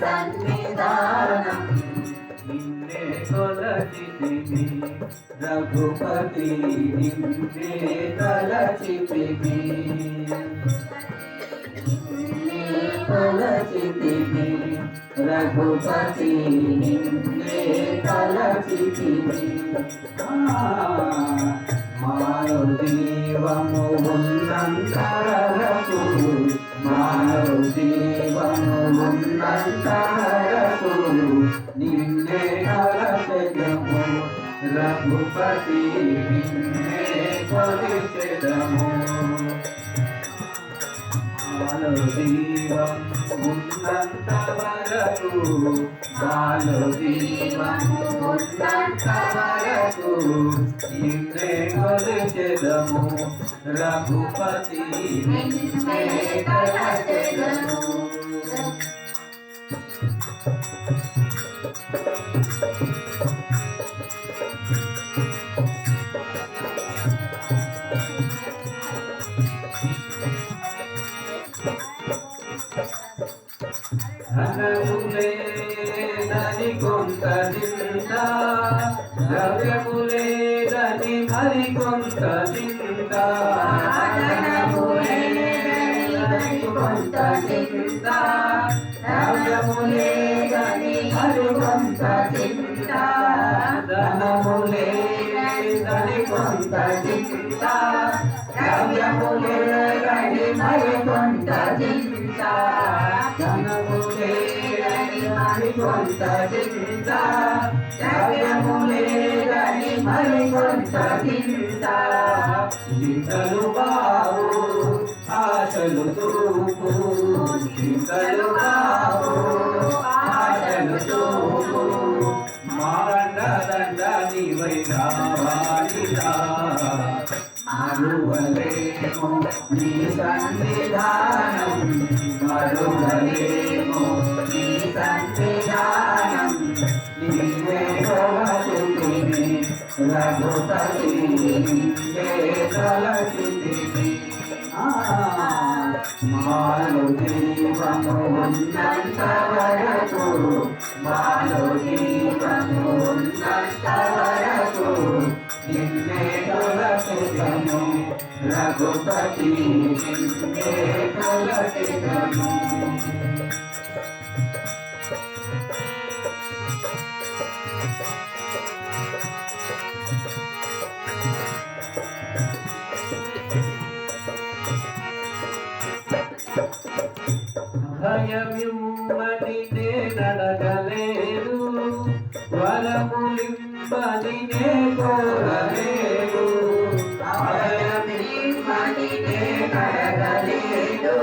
సన్నిధానం నిన్నే కొలచితిమి రఘుపతి నిన్నే తలచితిమి కొలచితిమి రఘుపతి నిన్నే తలచితిమి మానవ జీవము ఉన్నంత వరకు మానవ జీవము ఉన్నంత వరకు నిన్నే తలచెదము రఘుపతి నిన్నే కొలిచెదము మానవ జీవం ఉన్నంత వరకు మానవ జీవం ఉన్నంత వరకు నిన్నే కొలిచెదము రఘుపతి నిన్నే తలచెదము ధనములేదని కొంత చింత ద్రవ్యములేదని మరి కొంత చింత ధనములేదని కొంత చింత ద్రవ్యములేదని మరి కొంత చింత ధనములేదని కొంత చింత ద్రవ్యములేదని మరి కొంత చింత ధనములేదని మరి కొంత చింత ద్రవ్యములేదని మరి కొంత చింత చింతలు బావు ఆశలు తూపు చింతలు బావు ఆశలు తూపు మాండ దండ నీవై రావాలిరా మరువలేము నీ సన్నిధానం మరువలేము నీ సన్నిధానం నీవే కొలచితిమి రఘుపతి నిన్నే తలచితిమి మాలో జీవము ఉన్నంత వరకు మాలో జీవము ఉన్నంత వరకు నిన్నే కొలచితిమి రఘుపతి నిన్నే కొలచితిమి భయమిమ్మని నేనడగలేదు వరములింపని నే కోరలేదు భయమిమ్మని నేనడగలేదు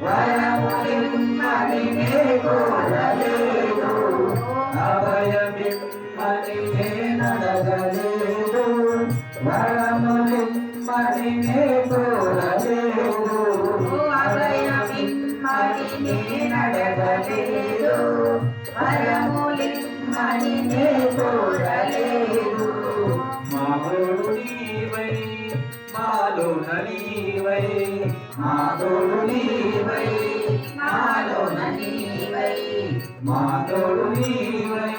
వరములింపని నే కోరలేదు అభయమిమ్మని నేనడగలేదు వరములింపని నే కోరలేదు నేనడగలేదు వరములిమ్మని నే కోరలేదు మాతోడు నీవై మాలోన నీవై మాతోడు నీవై మాలోన నీవై మాతోడు నీవై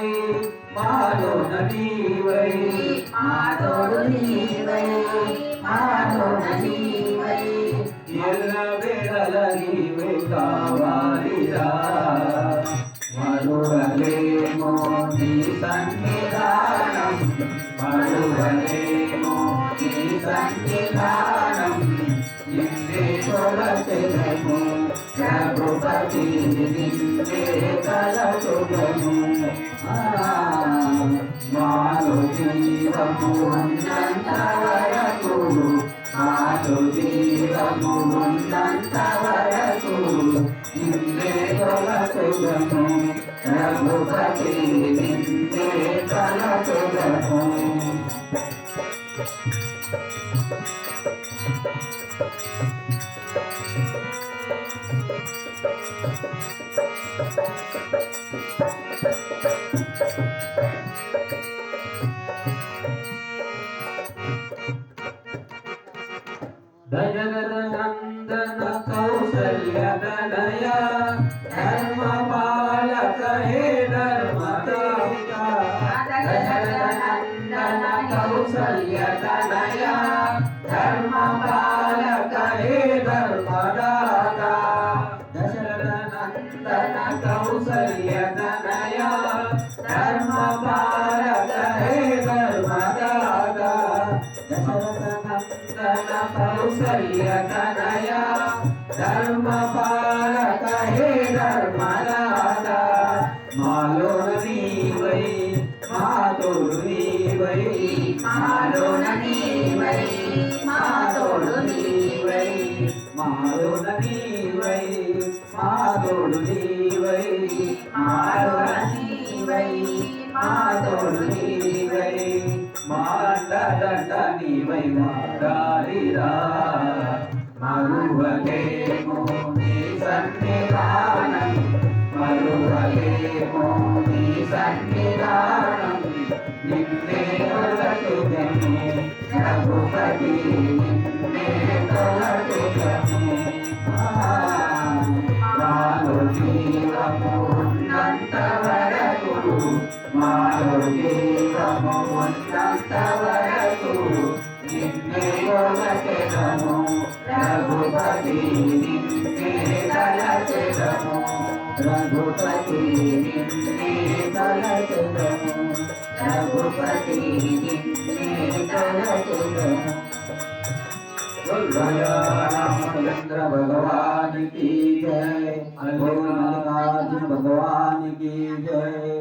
మాలోన నీవై మాతోడు నీవై మాలోన నీవై ఎల్ల వేళల నీవే కావాలిరా మరువలేము నీ సన్నిధానం మరువలేము నీ సన్నిధానం నిన్నే కొలచెదము రఘుపతి నిన్నే తలచెదము మాలో జీవము ఉన్నంత వరకు మాలో జీవము ఉన్నంత వరకు నిన్నే కొలచెదము రఘుపతి నిన్నే తలచెదము దశరథనందన కౌసల్య తనయ ధర్మపాల కౌసల్య తనయ ధర్మ పాలక హే ధర్మదాత దశరథ నందన కౌసల్య తనయ ధర్మ పాలక హే ధర్మదాత దశరథ నందన కౌసల్య తనయ ధర్మ పాలక హే ధర్మదాత మాలోన నీవై మాతోడు నీవై మాలోన నీవై మాతోడు నీవై మాలోన నీవై మాతోడు నీవై మాలోన నీవై మాతోడు నీవై మాండదండ నీవై మాడాలిరా మరువలేమో నీ సన్నిధానం మరువలేమో నీ సన్నిధానం నిన్నే కొలచుదము రఘుపతి నిన్నే కొలచుదము మాలో జీవము ఉన్నంత వరకు మాలో జీవము ఉన్నంత వరకు నిన్నే కొలచెదము రఘుపతి నిన్నే తలచెదము రఘుపతి నిన్నే తలచెదము రఘుపతి నిన్నే తలచెదము रामचंद्र भगवान की जय, मल्लिकार्जुन भगवान की जय।